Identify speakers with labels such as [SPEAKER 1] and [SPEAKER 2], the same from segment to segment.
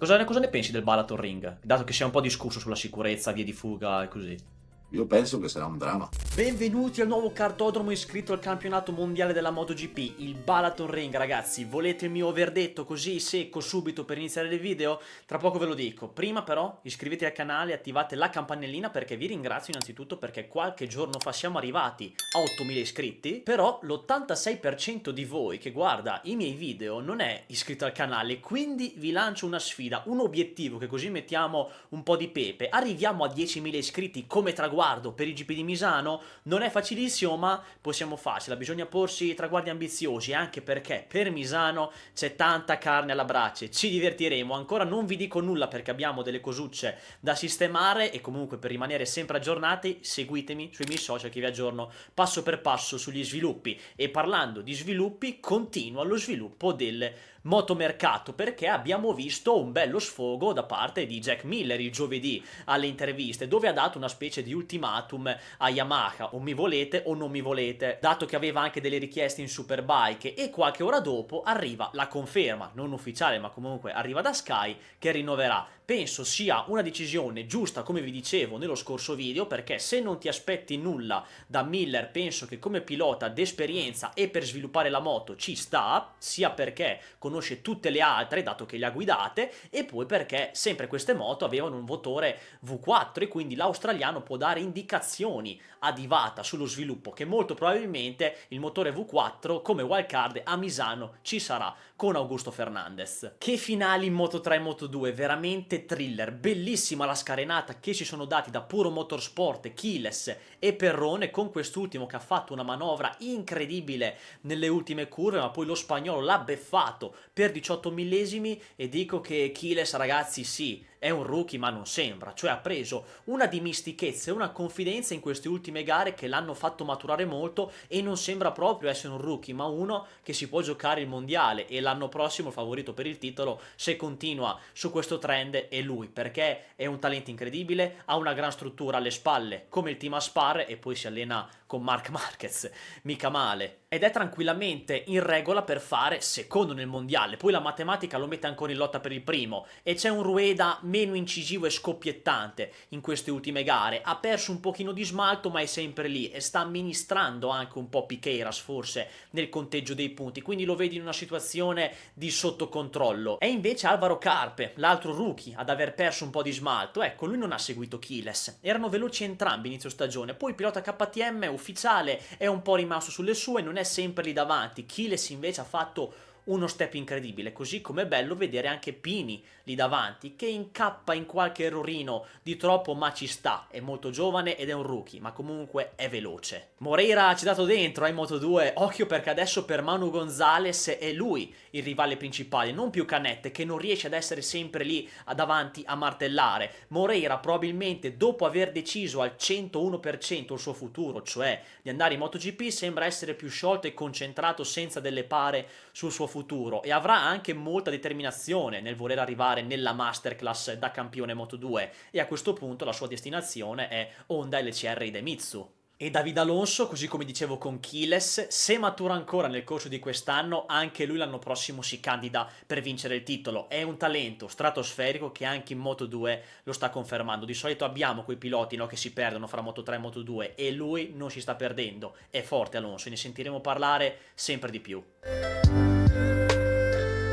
[SPEAKER 1] Cosa ne pensi del Balaton Ring? Dato che si è un po' discusso sulla sicurezza, vie di fuga e così.
[SPEAKER 2] Io penso che sarà un dramma.
[SPEAKER 1] Benvenuti al nuovo cartodromo iscritto al campionato mondiale della MotoGP, il Balaton Ring, ragazzi. Volete il mio verdetto così secco subito per iniziare il video? Tra poco ve lo dico. Prima però iscrivetevi al canale e attivate la campanellina perché vi ringrazio innanzitutto perché qualche giorno fa siamo arrivati a 8000 iscritti, però l'86% di voi che guarda i miei video non è iscritto al canale, quindi vi lancio una sfida, un obiettivo che così mettiamo un po' di pepe. Arriviamo a 10.000 iscritti come traguardo per il GP di Misano. Non è facilissimo, ma possiamo farcela. Bisogna porsi traguardi ambiziosi, anche perché per Misano c'è tanta carne alla brace. Ci divertiremo. Ancora non vi dico nulla perché abbiamo delle cosucce da sistemare e comunque per rimanere sempre aggiornati seguitemi sui miei social che vi aggiorno passo per passo sugli sviluppi. E parlando di sviluppi, continua lo sviluppo del motomercato perché abbiamo visto un bello sfogo da parte di Jack Miller il giovedì alle interviste, dove ha dato una specie di ultimatum a Yamaha: o mi volete o non mi volete, dato che aveva anche delle richieste in Superbike. E qualche ora dopo arriva la conferma, non ufficiale ma comunque arriva da Sky, che rinnoverà. Penso sia una decisione giusta, come vi dicevo nello scorso video, perché se non ti aspetti nulla da Miller penso che come pilota d'esperienza e per sviluppare la moto ci sta, sia perché conosce tutte le altre dato che le ha guidate, e poi perché sempre queste moto avevano un motore V4 e quindi l'australiano può dare indicazioni ad Iwata sullo sviluppo, che molto probabilmente il motore V4 come wildcard a Misano ci sarà con Augusto Fernandez. Che finali in Moto3 e Moto2, veramente thriller, bellissima la scarenata che si sono dati da Puro Motorsport, Chiles e Perrone, con quest'ultimo che ha fatto una manovra incredibile nelle ultime curve, ma poi lo spagnolo l'ha beffato per 18 millesimi. E dico che Chiles, ragazzi, sì, è un rookie ma non sembra, cioè ha preso una dimistichezza e una confidenza in queste ultime gare che l'hanno fatto maturare molto e non sembra proprio essere un rookie ma uno che si può giocare il mondiale, e l'anno prossimo il favorito per il titolo, se continua su questo trend, è lui, perché è un talento incredibile, ha una gran struttura alle spalle come il team Aspar e poi si allena con Marc Marquez, mica male, ed è tranquillamente in regola per fare secondo nel mondiale. Poi la matematica lo mette ancora in lotta per il primo e c'è un Rueda meno incisivo e scoppiettante in queste ultime gare, ha perso un pochino di smalto ma è sempre lì e sta amministrando anche un po' Piqueiras forse nel conteggio dei punti, quindi lo vedi in una situazione di sottocontrollo. E invece Alvaro Carpe, l'altro rookie ad aver perso un po' di smalto, ecco, lui non ha seguito Chiles, erano veloci entrambi inizio stagione, poi il pilota KTM ufficiale è un po' rimasto sulle sue, non è sempre lì davanti. Chiles invece ha fatto uno step incredibile, così come è bello vedere anche Pini lì davanti che incappa in qualche errorino di troppo ma ci sta, è molto giovane ed è un rookie ma comunque è veloce. Moreira ci ha dato dentro in Moto2, occhio perché adesso per Manu Gonzalez è lui il rivale principale, non più Canette che non riesce ad essere sempre lì davanti a martellare. Moreira probabilmente dopo aver deciso al 101% il suo futuro, cioè di andare in MotoGP, sembra essere più sciolto e concentrato senza delle pare sul suo futuro, e avrà anche molta determinazione nel voler arrivare nella masterclass da campione Moto2, e a questo punto la sua destinazione è Honda LCR Idemitsu. E David Alonso, così come dicevo con Chiles, se matura ancora nel corso di quest'anno, anche lui l'anno prossimo si candida per vincere il titolo. È un talento stratosferico che anche in Moto2 lo sta confermando. Di solito abbiamo quei piloti, no, che si perdono fra Moto3 e Moto2 e lui non si sta perdendo. È forte Alonso e ne sentiremo parlare sempre di più.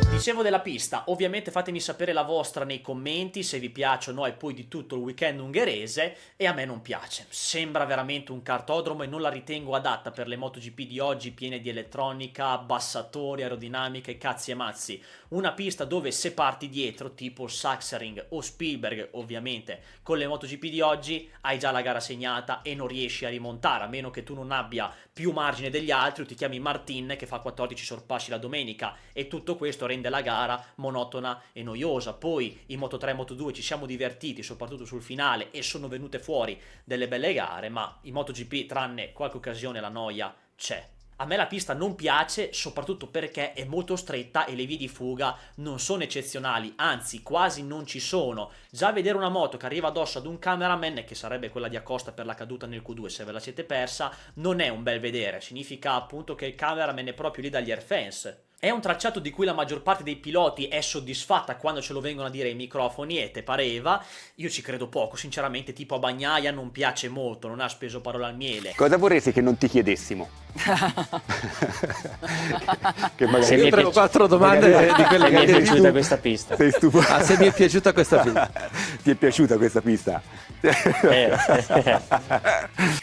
[SPEAKER 1] Dicevo della pista, ovviamente fatemi sapere la vostra nei commenti, se vi piace o no, e poi di tutto il weekend ungherese, e a me non piace. Sembra veramente un cartodromo e non la ritengo adatta per le MotoGP di oggi piene di elettronica, abbassatori, aerodinamica e cazzi e mazzi. Una pista dove se parti dietro, tipo Sachsenring o Spielberg, ovviamente, con le MotoGP di oggi, hai già la gara segnata e non riesci a rimontare, a meno che tu non abbia più margine degli altri o ti chiami Martin che fa 14 sorpassi la domenica, e tutto questo rende la gara monotona e noiosa. Poi in Moto3 e Moto2 ci siamo divertiti soprattutto sul finale e sono venute fuori delle belle gare, ma in MotoGP tranne qualche occasione la noia c'è. A me la pista non piace, soprattutto perché è molto stretta e le vie di fuga non sono eccezionali, anzi quasi non ci sono. Già vedere una moto che arriva addosso ad un cameraman, che sarebbe quella di Acosta per la caduta nel Q2 se ve la siete persa, non è un bel vedere, significa appunto che il cameraman è proprio lì dagli airfans. È un tracciato di cui la maggior parte dei piloti è soddisfatta quando ce lo vengono a dire ai microfoni, e te pareva. Io ci credo poco, sinceramente, tipo a Bagnaia non piace molto, non ha speso parole al miele.
[SPEAKER 3] Cosa vorresti che non ti chiedessimo? Che magari
[SPEAKER 4] Io trovo 4 domande di quelle
[SPEAKER 5] Se mi
[SPEAKER 4] che
[SPEAKER 5] è
[SPEAKER 4] hai
[SPEAKER 5] piaciuta
[SPEAKER 4] detto.
[SPEAKER 5] questa pista.
[SPEAKER 3] sei stufo.
[SPEAKER 4] Ah, se mi è piaciuta questa pista.
[SPEAKER 3] Ti è piaciuta questa pista?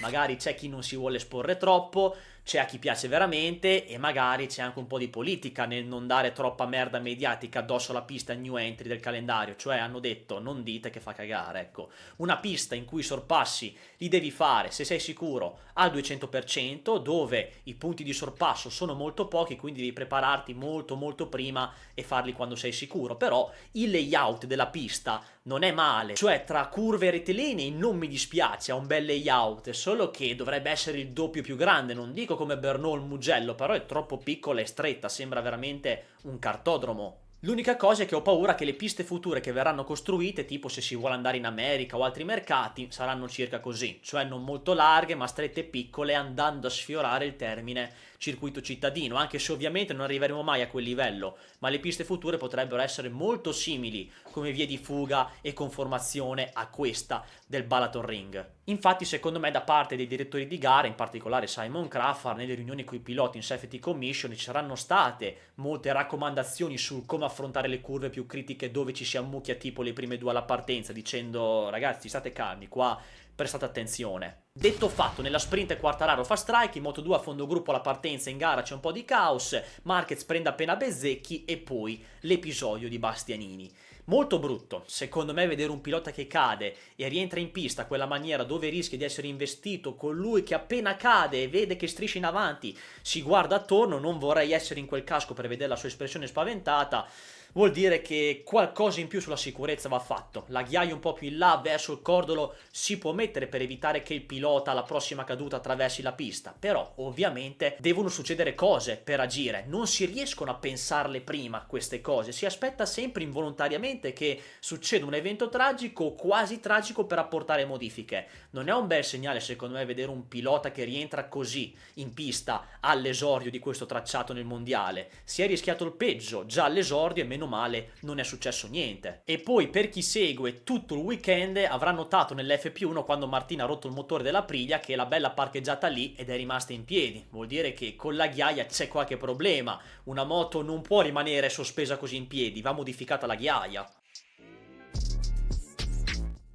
[SPEAKER 1] Magari c'è chi non si vuole esporre troppo, c'è a chi piace veramente, e magari c'è anche un po' di politica nel non dare troppa merda mediatica addosso alla pista new entry del calendario. Cioè hanno detto: non dite che fa cagare, ecco. Una pista in cui i sorpassi li devi fare, se sei sicuro, al 200%, dove i punti di sorpasso sono molto pochi, quindi devi prepararti molto molto prima e farli quando sei sicuro. Però il layout della pista non è male, cioè tra curve e rettilinei non mi dispiace, ha un bel layout, solo che dovrebbe essere il doppio più grande. Non dico come Brno il Mugello, però è troppo piccola e stretta, sembra veramente un cartodromo. L'unica cosa è che ho paura che le piste future che verranno costruite, tipo se si vuole andare in America o altri mercati, saranno circa così, cioè non molto larghe ma strette e piccole, andando a sfiorare il termine circuito cittadino, anche se ovviamente non arriveremo mai a quel livello, ma le piste future potrebbero essere molto simili come vie di fuga e conformazione a questa del Balaton Ring. Infatti, secondo me, da parte dei direttori di gara, in particolare Simon Craffard, nelle riunioni con i piloti in Safety Commission ci saranno state molte raccomandazioni sul come affrontare le curve più critiche dove ci si ammucchia tipo le prime due alla partenza, dicendo: ragazzi, state calmi, qua prestate attenzione. Detto fatto, nella sprint Quartararo fa strike, in Moto2 a fondo gruppo alla partenza, in gara c'è un po' di caos, Marquez prende appena Bezzecchi e poi l'episodio di Bastianini. Molto brutto, secondo me, vedere un pilota che cade e rientra in pista a quella maniera, dove rischia di essere investito, con lui che appena cade e vede che striscia in avanti si guarda attorno. Non vorrei essere in quel casco per vedere la sua espressione spaventata. Vuol dire che qualcosa in più sulla sicurezza va fatto. La ghiaia un po' più in là verso il cordolo si può mettere per evitare che il pilota alla prossima caduta attraversi la pista, però ovviamente devono succedere cose per agire, non si riescono a pensarle prima queste cose, si aspetta sempre involontariamente che succeda un evento tragico o quasi tragico per apportare modifiche. Non è un bel segnale, secondo me, vedere un pilota che rientra così in pista all'esordio di questo tracciato nel mondiale. Si è rischiato il peggio già all'esordio e meno male non è successo niente. E poi, per chi segue tutto il weekend, avrà notato nell'FP1, quando Martin ha rotto il motore della Aprilia, che la bella parcheggiata lì ed è rimasta in piedi. Vuol dire che con la ghiaia c'è qualche problema, una moto non può rimanere sospesa così in piedi, va modificata la ghiaia.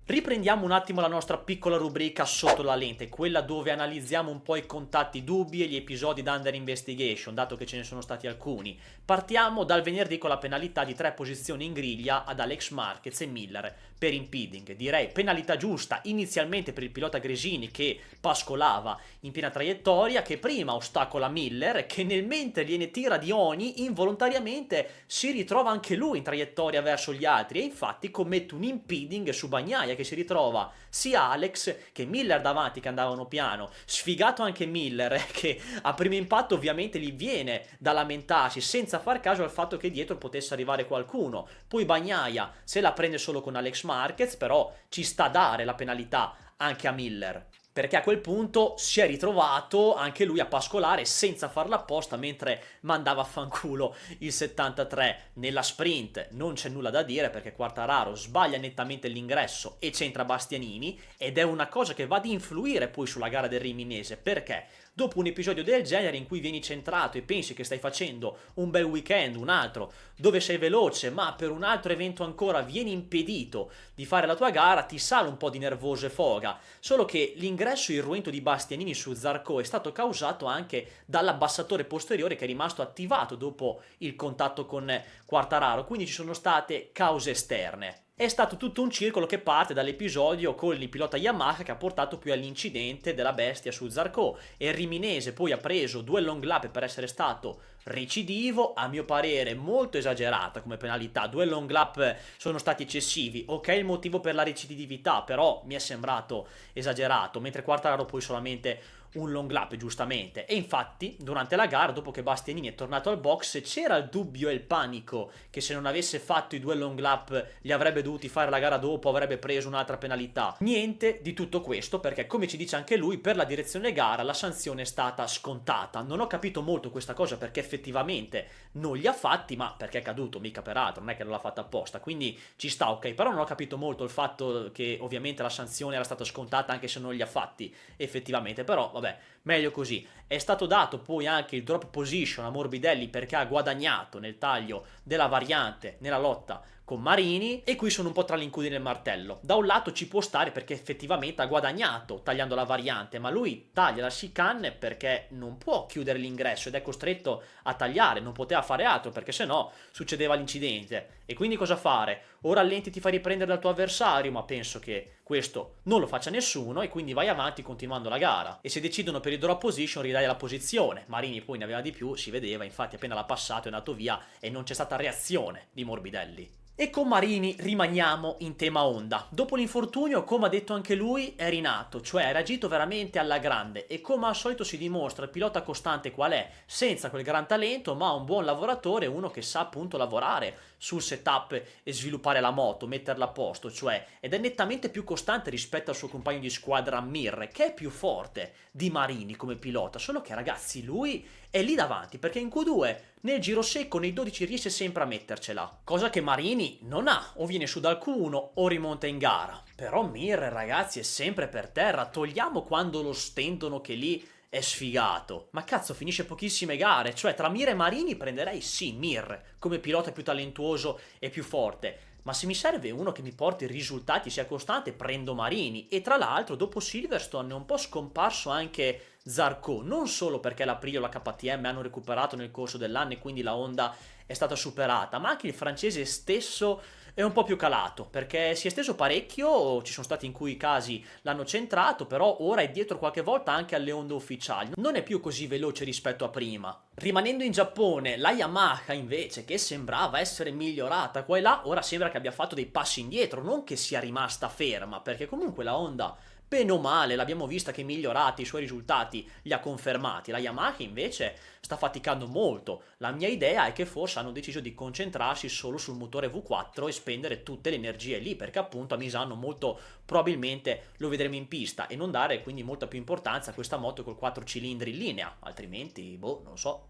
[SPEAKER 1] Riprendiamo un attimo la nostra piccola rubrica sotto la lente, quella dove analizziamo un po' i contatti dubbi e gli episodi da under investigation, dato che ce ne sono stati alcuni. Partiamo dal venerdì con la penalità di 3 posizioni in griglia ad Alex Marquez e Miller per impeding. Direi penalità giusta inizialmente per il pilota Gresini, che pascolava in piena traiettoria, che prima ostacola Miller, che nel mentre gliene tira di ogni, involontariamente si ritrova anche lui in traiettoria verso gli altri e infatti commette un impeding su Bagnaia, che si ritrova sia Alex che Miller davanti, che andavano piano. Sfigato anche Miller, che a primo impatto ovviamente gli viene da lamentarsi, senza far caso al fatto che dietro potesse arrivare qualcuno. Poi Bagnaia se la prende solo con Alex Marquez, però ci sta a dare la penalità anche a Miller, perché a quel punto si è ritrovato anche lui a pascolare senza farla apposta, mentre mandava a fanculo il 73. Nella sprint non c'è nulla da dire, perché Quartararo sbaglia nettamente l'ingresso e c'entra Bastianini, ed è una cosa che va ad influire poi sulla gara del Riminese, perché dopo un episodio del genere, in cui vieni centrato e pensi che stai facendo un bel weekend, un altro dove sei veloce, ma per un altro evento ancora vieni impedito di fare la tua gara, ti sale un po' di nervoso e foga. Solo che l'ingresso irruento di Bastianini su Zarco è stato causato anche dall'abbassatore posteriore, che è rimasto attivato dopo il contatto con Quartararo, quindi ci sono state cause esterne. È stato tutto un circolo che parte dall'episodio con il pilota Yamaha, che ha portato poi all'incidente della bestia su Zarco, e il Riminese poi ha preso 2 long lap per essere stato recidivo, a mio parere molto esagerata come penalità. 2 long lap sono stati eccessivi, ok il motivo per la recidività, però mi è sembrato esagerato, mentre Quartararo poi solamente un long lap giustamente, e infatti durante la gara, dopo che Bastianini è tornato al box, c'era il dubbio e il panico che se non avesse fatto i 2 long lap li avrebbe dovuti fare la gara dopo, avrebbe preso un'altra penalità. Niente di tutto questo, perché come ci dice anche lui, per la direzione gara la sanzione è stata scontata. Non ho capito molto questa cosa perché effettivamente non li ha fatti, ma perché è caduto, mica per altro, non è che non l'ha fatta apposta, quindi ci sta, ok, però non ho capito molto il fatto che ovviamente la sanzione era stata scontata anche se non li ha fatti effettivamente, però vabbè, meglio così. È stato dato poi anche il drop position a Morbidelli perché ha guadagnato nel taglio della variante nella lotta con Marini, e qui sono un po' tra l'incudine e il martello. Da un lato ci può stare perché effettivamente ha guadagnato tagliando la variante, ma lui taglia la chicane perché non può chiudere l'ingresso ed è costretto a tagliare, non poteva fare altro perché sennò succedeva l'incidente. E quindi cosa fare? O rallenti, ti fai riprendere dal tuo avversario, ma penso che questo non lo faccia nessuno, e quindi vai avanti continuando la gara. E se decidono per il drop position ridai la posizione. Marini poi ne aveva di più, si vedeva, infatti appena l'ha passato è andato via e non c'è stata reazione di Morbidelli. E con Marini rimaniamo in tema Honda. Dopo l'infortunio, come ha detto anche lui, è rinato, cioè ha reagito veramente alla grande, e come al solito si dimostra il pilota costante qual è, senza quel gran talento, ma un buon lavoratore, uno che sa appunto lavorare sul setup e sviluppare la moto, metterla a posto, cioè, ed è nettamente più costante rispetto al suo compagno di squadra Mir, che è più forte di Marini come pilota, solo che ragazzi lui è lì davanti, perché in Q2 nel giro secco nei 12 riesce sempre a mettercela, cosa che Marini non ha, o viene su dal Q1 o rimonta in gara. Però Mir ragazzi è sempre per terra, togliamo quando lo stendono che lì è sfigato, ma cazzo finisce pochissime gare, cioè tra Mir e Marini prenderei sì Mir come pilota più talentuoso e più forte, ma se mi serve uno che mi porti risultati sia costante prendo Marini. E tra l'altro dopo Silverstone è un po' scomparso anche Zarco, non solo perché l'Aprilia o la KTM hanno recuperato nel corso dell'anno e quindi la Honda è stata superata, ma anche il francese stesso è un po' più calato, perché si è esteso parecchio, ci sono stati in cui i casi l'hanno centrato, però ora è dietro qualche volta anche alle Honda ufficiali, non è più così veloce rispetto a prima. Rimanendo in Giappone, la Yamaha invece, che sembrava essere migliorata qua e là, ora sembra che abbia fatto dei passi indietro, non che sia rimasta ferma, perché comunque la Honda bene o male, l'abbiamo vista che migliorati, i suoi risultati li ha confermati. La Yamaha invece sta faticando molto. La mia idea è che forse hanno deciso di concentrarsi solo sul motore V4 e spendere tutte le energie lì, perché appunto a Misano molto probabilmente lo vedremo in pista, e non dare quindi molta più importanza a questa moto col 4 cilindri in linea, altrimenti, boh, non so.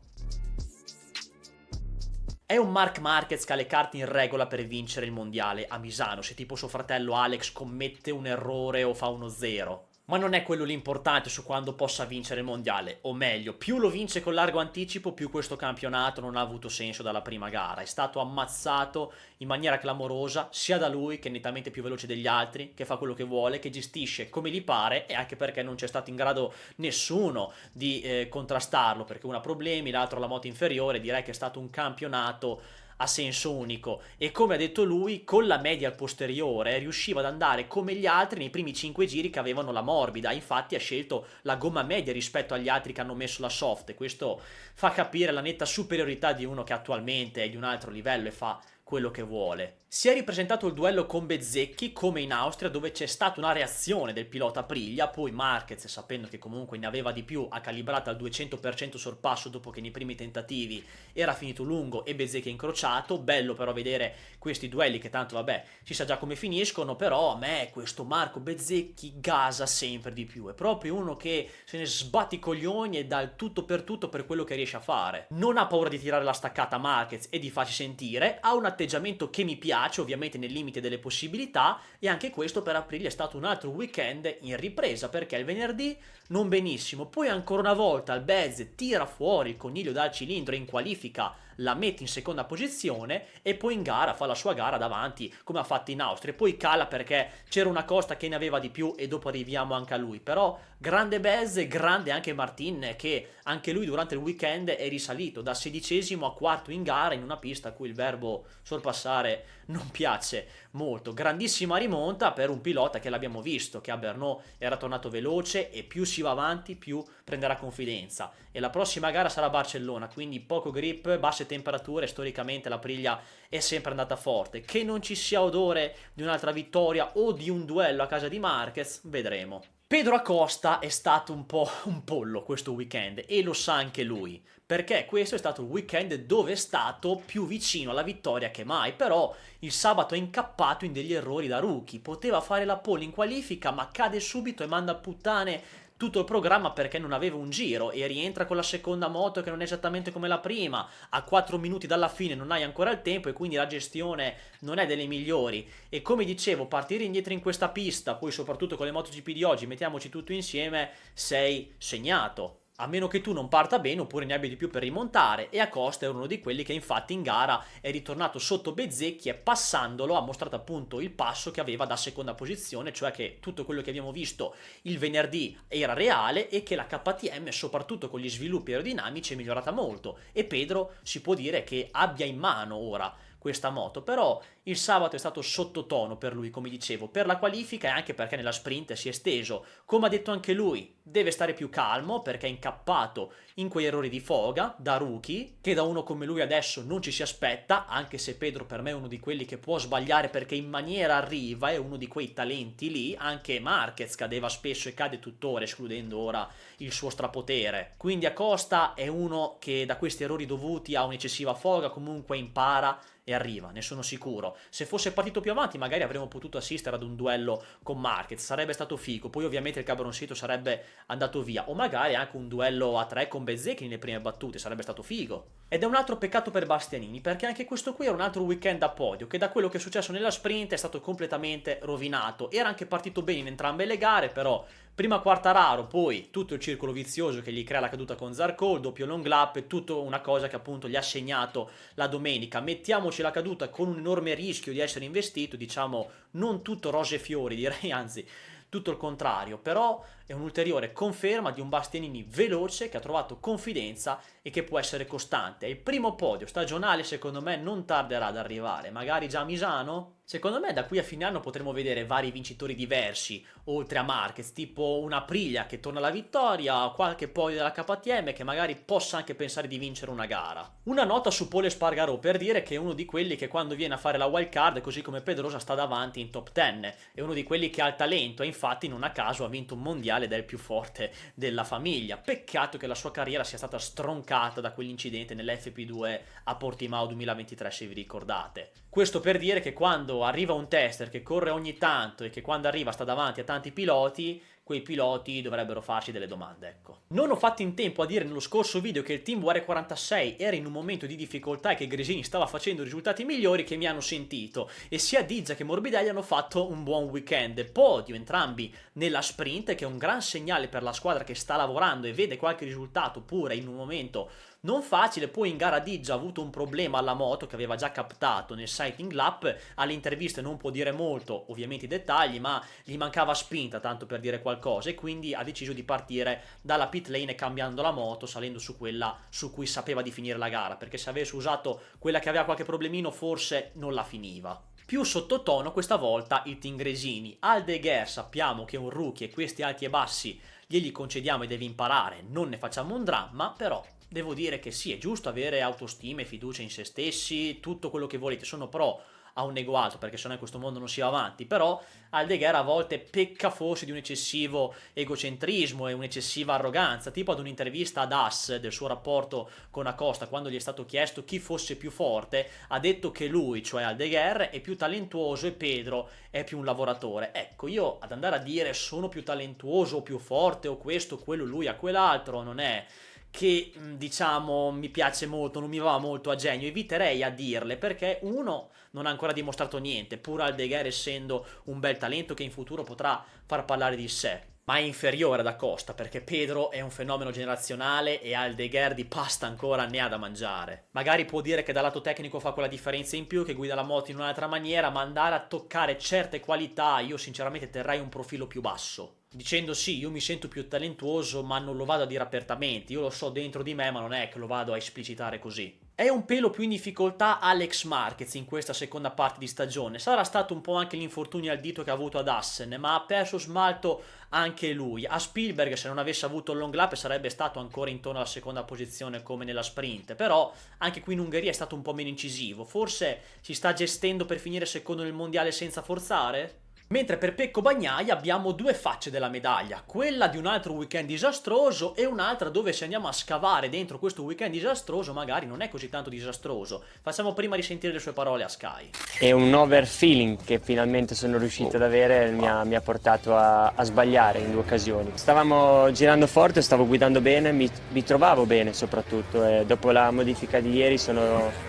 [SPEAKER 1] È un Marc Marquez che ha le carte in regola per vincere il mondiale a Misano, se tipo suo fratello Alex commette un errore o fa uno 0. Ma non è quello l'importante su quando possa vincere il mondiale, o meglio, più lo vince con largo anticipo, più questo campionato non ha avuto senso dalla prima gara. È stato ammazzato in maniera clamorosa, sia da lui, che è nettamente più veloce degli altri, che fa quello che vuole, che gestisce come gli pare, e anche perché non c'è stato in grado nessuno di contrastarlo, perché uno ha problemi, l'altro ha la moto inferiore. Direi che è stato un campionato a senso unico, e come ha detto lui, con la media al posteriore riusciva ad andare come gli altri nei primi 5 giri che avevano la morbida. Infatti ha scelto la gomma media rispetto agli altri che hanno messo la soft, e questo fa capire la netta superiorità di uno che attualmente è di un altro livello e fa quello che vuole. Si è ripresentato il duello con Bezzecchi come in Austria, dove c'è stata una reazione del pilota Aprilia, poi Marquez, sapendo che comunque ne aveva di più, ha calibrato al 200% sorpasso dopo che nei primi tentativi era finito lungo e Bezzecchi è incrociato. Bello però vedere questi duelli, che tanto vabbè si sa già come finiscono, però a me questo Marco Bezzecchi gasa sempre di più, è proprio uno che se ne sbatte i coglioni e dà il tutto per quello che riesce a fare. Non ha paura di tirare la staccata a Marquez e di farsi sentire, ha un atteggiamento che mi piace, ovviamente nel limite delle possibilità, e anche questo per Aprilia è stato un altro weekend in ripresa, perché il venerdì non benissimo, poi ancora una volta il Bez tira fuori il coniglio dal cilindro e in qualifica la mette in seconda posizione, e poi in gara fa la sua gara davanti come ha fatto in Austria, e poi cala perché c'era una Costa che ne aveva di più e dopo arriviamo anche a lui. Però grande Bez, grande anche Martin, che anche lui durante il weekend è risalito da 16° a 4° in gara in una pista a cui il verbo sorpassare non piace molto. Grandissima rimonta per un pilota che l'abbiamo visto che a Brno era tornato veloce, e più si va avanti più prenderà confidenza, e la prossima gara sarà Barcellona, quindi poco grip, basse temperature. Storicamente l'Aprilia è sempre andata forte. Che non ci sia odore di un'altra vittoria o di un duello a casa di Marquez, vedremo. Pedro Acosta è stato un po' un pollo questo weekend e lo sa anche lui, perché questo è stato il weekend dove è stato più vicino alla vittoria che mai, però il sabato è incappato in degli errori da rookie, poteva fare la pole in qualifica ma cade subito e manda a puttane tutto il programma perché non aveva un giro e rientra con la seconda moto che non è esattamente come la prima, a 4 minuti dalla fine non hai ancora il tempo e quindi la gestione non è delle migliori. E come dicevo, partire indietro in questa pista, poi soprattutto con le MotoGP di oggi, mettiamoci tutto insieme, sei segnato. A meno che tu non parta bene oppure ne abbia di più per rimontare, e Acosta è uno di quelli che infatti in gara è ritornato sotto Bezzecchi e passandolo ha mostrato appunto il passo che aveva da seconda posizione, cioè che tutto quello che abbiamo visto il venerdì era reale e che la KTM soprattutto con gli sviluppi aerodinamici è migliorata molto e Pedro si può dire che abbia in mano ora questa moto, però il sabato è stato sottotono per lui, come dicevo, per la qualifica e anche perché nella sprint si è steso. Come ha detto anche lui, deve stare più calmo perché è incappato in quei errori di foga da rookie, che da uno come lui adesso non ci si aspetta, anche se Pedro per me è uno di quelli che può sbagliare perché in maniera arriva, è uno di quei talenti lì. Anche Marquez cadeva spesso e cade tuttora, escludendo ora il suo strapotere. Quindi Acosta è uno che da questi errori dovuti a un'eccessiva foga comunque impara e arriva, ne sono sicuro. Se fosse partito più avanti magari avremmo potuto assistere ad un duello con Marquez, sarebbe stato figo, poi ovviamente il cabroncito sarebbe andato via, o magari anche un duello a 3 con Bezzecchi nelle prime battute, sarebbe stato figo. Ed è un altro peccato per Bastianini, perché anche questo qui era un altro weekend a podio, che da quello che è successo nella sprint è stato completamente rovinato. Era anche partito bene in entrambe le gare, però prima Quartararo, poi tutto il circolo vizioso che gli crea la caduta con Zarco, il doppio long lap, è tutto una cosa che appunto gli ha segnato la domenica. Mettiamoci la caduta con un enorme rischio di essere investito, diciamo non tutto rose e fiori, direi anzi tutto il contrario, però è un'ulteriore conferma di un Bastianini veloce che ha trovato confidenza e che può essere costante. Il primo podio stagionale secondo me non tarderà ad arrivare, magari già a Misano? Secondo me da qui a fine anno potremo vedere vari vincitori diversi, oltre a Marquez, tipo una Aprilia che torna alla vittoria, qualche podio della KTM che magari possa anche pensare di vincere una gara. Una nota su Pole Espargaró per dire che è uno di quelli che quando viene a fare la wild card, così come Pedrosa, sta davanti in top 10, è uno di quelli che ha il talento e infatti non a caso ha vinto un mondiale ed è il più forte della famiglia. Peccato che la sua carriera sia stata stroncata da quell'incidente nell'FP2 a Portimao 2023, se vi ricordate. Questo per dire che quando arriva un tester che corre ogni tanto e che quando arriva sta davanti a tanti piloti, quei piloti dovrebbero farsi delle domande, ecco. Non ho fatto in tempo a dire nello scorso video che il team VR46 era in un momento di difficoltà e che Gresini stava facendo risultati migliori, che mi hanno sentito, e sia Dizza che Morbidelli hanno fatto un buon weekend, podio entrambi nella sprint, che è un gran segnale per la squadra che sta lavorando e vede qualche risultato pure in un momento non facile. Poi in gara Dizza ha avuto un problema alla moto che aveva già captato nel sighting lap, alle interviste non può dire molto, ovviamente i dettagli, ma gli mancava spinta tanto per dire qualcosa e quindi ha deciso di partire dalla pit lane cambiando la moto, salendo su quella su cui sapeva di finire la gara, perché se avesse usato quella che aveva qualche problemino forse non la finiva. Più sottotono questa volta il team Gresini. Aldeguer sappiamo che è un rookie e questi alti e bassi glieli concediamo e deve imparare, non ne facciamo un dramma, però devo dire che sì, è giusto avere autostima e fiducia in se stessi, tutto quello che volete, sono pro a un ego alto perché sennò in questo mondo non si va avanti, però Aldeguer a volte pecca forse di un eccessivo egocentrismo e un'eccessiva arroganza, tipo ad un'intervista ad As del suo rapporto con Acosta, quando gli è stato chiesto chi fosse più forte, ha detto che lui, cioè Aldeguer, è più talentuoso e Pedro è più un lavoratore. Ecco, io ad andare a dire sono più talentuoso o più forte o questo, quello, lui a quell'altro, non è che diciamo mi piace molto, non mi va molto a genio, eviterei a dirle perché uno non ha ancora dimostrato niente, pur Aldeguer essendo un bel talento che in futuro potrà far parlare di sé, ma è inferiore ad Acosta perché Pedro è un fenomeno generazionale e Aldeguer di pasta ancora ne ha da mangiare. Magari può dire che dal lato tecnico fa quella differenza in più, che guida la moto in un'altra maniera, ma andare a toccare certe qualità io sinceramente terrei un profilo più basso. Dicendo sì, io mi sento più talentuoso, ma non lo vado a dire apertamente, io lo so dentro di me, ma non è che lo vado a esplicitare così. È un pelo più in difficoltà Alex Marquez in questa seconda parte di stagione, sarà stato un po' anche l'infortunio al dito che ha avuto ad Assen, ma ha perso smalto anche lui. A Spielberg, se non avesse avuto il long lap, sarebbe stato ancora intorno alla seconda posizione come nella sprint, però anche qui in Ungheria è stato un po' meno incisivo, forse si sta gestendo per finire secondo nel mondiale senza forzare? Mentre per Pecco Bagnaia abbiamo due facce della medaglia, quella di un altro weekend disastroso e un'altra dove se andiamo a scavare dentro questo weekend disastroso magari non è così tanto disastroso. Facciamo prima risentire le sue parole a Sky.
[SPEAKER 5] È un over feeling che finalmente sono riuscito ad avere, mi ha portato a sbagliare in 2 occasioni. Stavamo girando forte, stavo guidando bene, mi trovavo bene soprattutto, e dopo la modifica di ieri sono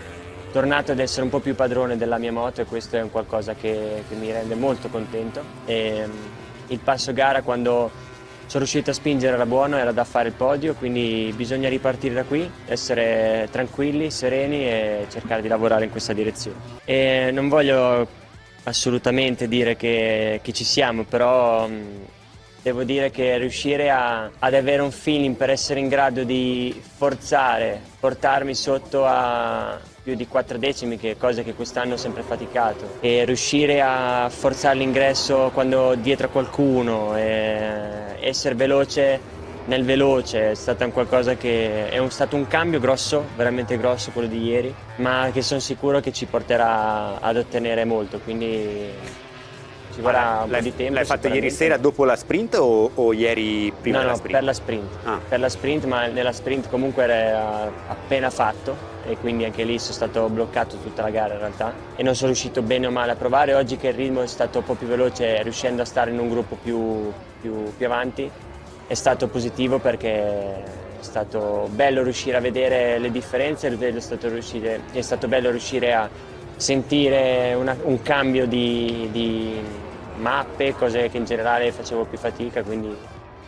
[SPEAKER 5] tornato ad essere un po' più padrone della mia moto, e questo è un qualcosa che mi rende molto contento. E il passo gara, quando sono riuscito a spingere, era buono, era da fare il podio, quindi bisogna ripartire da qui, essere tranquilli, sereni e cercare di lavorare in questa direzione. E non voglio assolutamente dire che ci siamo, però devo dire che riuscire ad avere un feeling per essere in grado di forzare, portarmi sotto a più di 4 decimi, che è cosa che quest'anno ho sempre faticato, e riuscire a forzare l'ingresso quando dietro a qualcuno, e essere veloce nel veloce, è stato un qualcosa che stato un cambio grosso, veramente grosso quello di ieri, ma che sono sicuro che ci porterà ad ottenere molto, quindi ci vorrà un po' di tempo.
[SPEAKER 3] L'hai fatto ieri sera dopo la sprint o ieri prima della sprint?
[SPEAKER 5] Per la sprint. Per la sprint, ma nella sprint comunque era appena fatto, e quindi anche lì sono stato bloccato tutta la gara in realtà, e non sono riuscito bene o male a provare. Oggi che il ritmo è stato un po' più veloce, riuscendo a stare in un gruppo più avanti, è stato positivo, perché è stato bello riuscire a vedere le differenze, è stato bello riuscire a sentire un cambio di mappe, cose che in generale facevo più fatica, quindi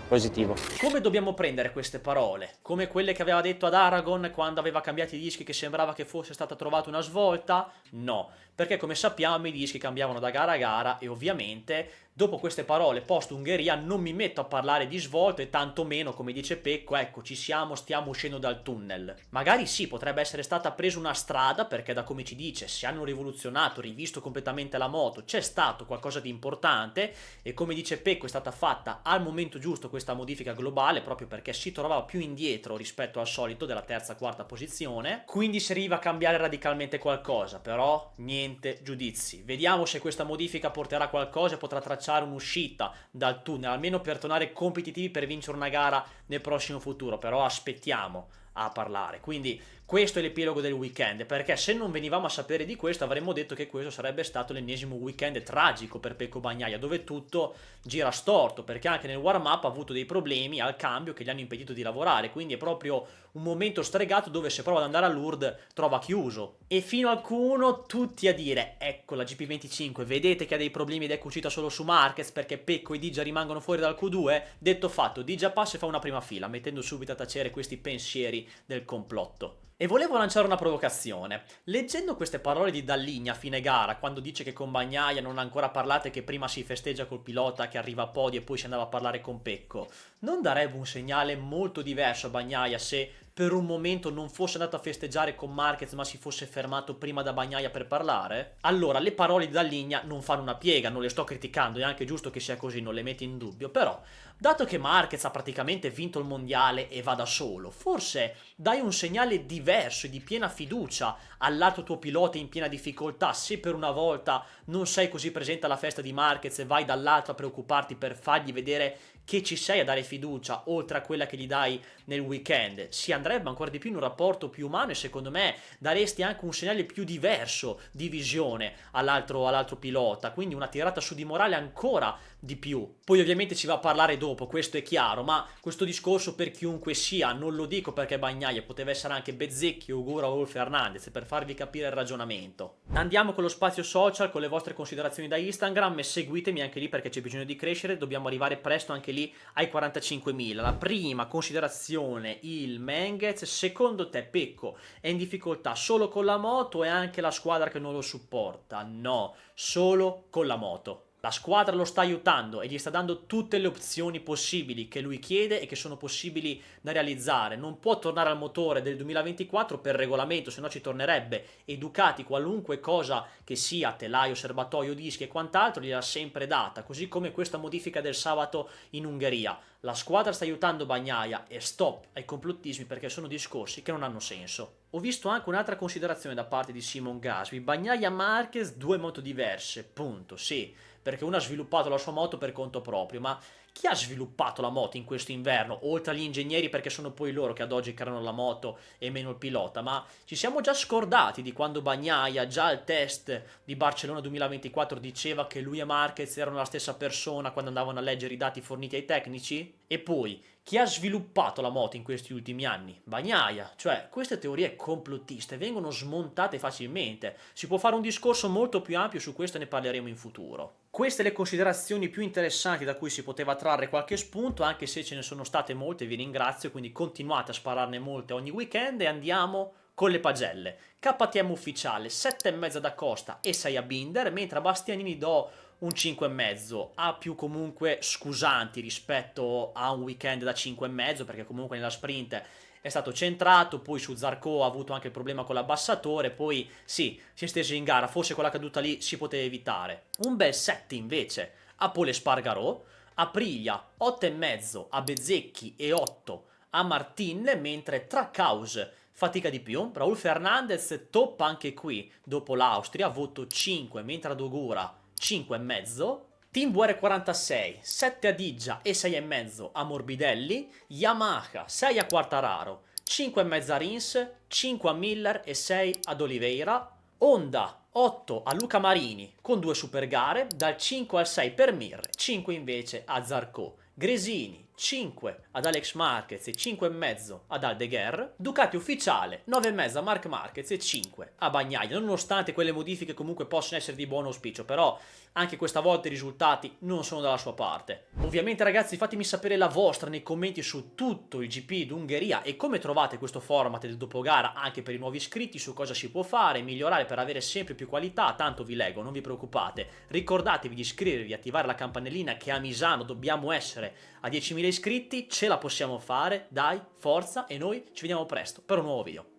[SPEAKER 5] positivo.
[SPEAKER 1] Come dobbiamo prendere queste parole? Come quelle che aveva detto ad Aragon quando aveva cambiato i dischi, che sembrava che fosse stata trovata una svolta? No, perché come sappiamo i dischi cambiavano da gara a gara, e ovviamente dopo queste parole post Ungheria non mi metto a parlare di svolte, tantomeno, come dice Pecco, ecco ci siamo, stiamo uscendo dal tunnel. Magari sì, potrebbe essere stata presa una strada, perché da come ci dice si hanno rivoluzionato, rivisto completamente la moto, c'è stato qualcosa di importante, e come dice Pecco è stata fatta al momento giusto questa modifica globale, proprio perché si trovava più indietro rispetto al solito della terza quarta posizione, quindi serviva a cambiare radicalmente qualcosa, però niente giudizi. Vediamo se questa modifica porterà qualcosa e potrà tracciare un'uscita dal tunnel, almeno per tornare competitivi, per vincere una gara nel prossimo futuro, però aspettiamo a parlare. Quindi questo è l'epilogo del weekend, perché se non venivamo a sapere di questo avremmo detto che questo sarebbe stato l'ennesimo weekend tragico per Pecco Bagnaia, dove tutto gira storto, perché anche nel warm up ha avuto dei problemi al cambio che gli hanno impedito di lavorare, quindi è proprio un momento stregato dove se prova ad andare a Lourdes trova chiuso. E fino al Q1 tutti a dire ecco la GP25, vedete che ha dei problemi ed è cucita solo su Marquez, perché Pecco e Digia rimangono fuori dal Q2. Detto fatto, Digia passa e fa una prima fila, mettendo subito a tacere questi pensieri del complotto. E volevo lanciare una provocazione. Leggendo queste parole di Dalligna a fine gara, quando dice che con Bagnaia non ha ancora parlato e che prima si festeggia col pilota che arriva a podio e poi si andava a parlare con Pecco, non darebbe un segnale molto diverso a Bagnaia se per un momento non fosse andato a festeggiare con Marquez ma si fosse fermato prima da Bagnaia per parlare? Allora, le parole di Dalligna non fanno una piega, non le sto criticando, è anche giusto che sia così, non le metti in dubbio, però dato che Marquez ha praticamente vinto il mondiale e va da solo, forse dai un segnale diverso e di piena fiducia all'altro tuo pilota in piena difficoltà, se per una volta non sei così presente alla festa di Marquez e vai dall'altro a preoccuparti per fargli vedere che ci sei, a dare fiducia oltre a quella che gli dai nel weekend. Si andrebbe ancora di più in un rapporto più umano e secondo me daresti anche un segnale più diverso di visione all'altro pilota, quindi una tirata su di morale ancora di più. Poi ovviamente ci va a parlare dopo, questo è chiaro, ma questo discorso per chiunque sia, non lo dico perché Bagnaia, poteva essere anche Bezzecchi, Ogura o Wolf Hernandez, per farvi capire il ragionamento. Andiamo con lo spazio social, con le vostre considerazioni da Instagram, e seguitemi anche lì perché c'è bisogno di crescere, dobbiamo arrivare presto anche lì ai 45.000. La prima considerazione, il Mengez, secondo te Pecco è in difficoltà solo con la moto e anche la squadra che non lo supporta? No, solo con la moto. La squadra lo sta aiutando e gli sta dando tutte le opzioni possibili che lui chiede e che sono possibili da realizzare. Non può tornare al motore del 2024 per regolamento, se no ci tornerebbe. E Ducati, qualunque cosa che sia, telaio, serbatoio, dischi e quant'altro, gliel'ha sempre data. Così come questa modifica del sabato in Ungheria. La squadra sta aiutando Bagnaia e stop ai complottismi, perché sono discorsi che non hanno senso. Ho visto anche un'altra considerazione da parte di Simon Gasly, Bagnaia Marquez, due moto diverse, punto, sì, perché uno ha sviluppato la sua moto per conto proprio, ma chi ha sviluppato la moto in questo inverno, oltre agli ingegneri perché sono poi loro che ad oggi creano la moto e meno il pilota, ma ci siamo già scordati di quando Bagnaia già al test di Barcellona 2024 diceva che lui e Marquez erano la stessa persona quando andavano a leggere i dati forniti ai tecnici? E poi, chi ha sviluppato la moto in questi ultimi anni? Bagnaia, cioè queste teorie complottiste vengono smontate facilmente, si può fare un discorso molto più ampio su questo e ne parleremo in futuro. Queste le considerazioni più interessanti da cui si poteva trarre qualche spunto, anche se ce ne sono state molte, vi ringrazio, quindi continuate a spararne molte ogni weekend e andiamo con le pagelle. KTM ufficiale, 7,5 da Costa e 6 a Binder, mentre a Bastianini do un 5,5, ha più comunque scusanti rispetto a un weekend da 5,5, perché comunque nella sprint è stato centrato, poi su Zarco ha avuto anche il problema con l'abbassatore, poi sì, si è steso in gara, forse quella caduta lì si poteva evitare. Un bel 7 invece a Pole Espargaró, Aprilia 8,5 a Bezzecchi e 8 a Martin, mentre Trackhouse fatica di più. Raul Fernandez toppa anche qui dopo l'Austria, voto 5, mentre ad Ogura 5,5. Team VR46, 7 a Diggia e 6,5 a Morbidelli, Yamaha 6 a Quartararo, 5,5 a Rins, 5 a Miller e 6 ad Oliveira, Honda 8 a Luca Marini con 2 super gare, dal 5 al 6 per Mir, 5 invece a Zarco, Gresini 5 ad Alex Marquez e 5,5 ad Aldeguer, Ducati ufficiale 9,5 a Marc Marquez e 5 a Bagnaia, nonostante quelle modifiche comunque possono essere di buon auspicio, però anche questa volta i risultati non sono dalla sua parte. Ovviamente ragazzi, fatemi sapere la vostra nei commenti su tutto il GP d'Ungheria e come trovate questo format del dopogara anche per i nuovi iscritti, su cosa si può fare, migliorare per avere sempre più qualità. Tanto vi leggo, non vi preoccupate, ricordatevi di iscrivervi, attivare la campanellina, che a Misano dobbiamo essere a 10.000 iscritti, ce la possiamo fare, dai, forza, e noi ci vediamo presto per un nuovo video.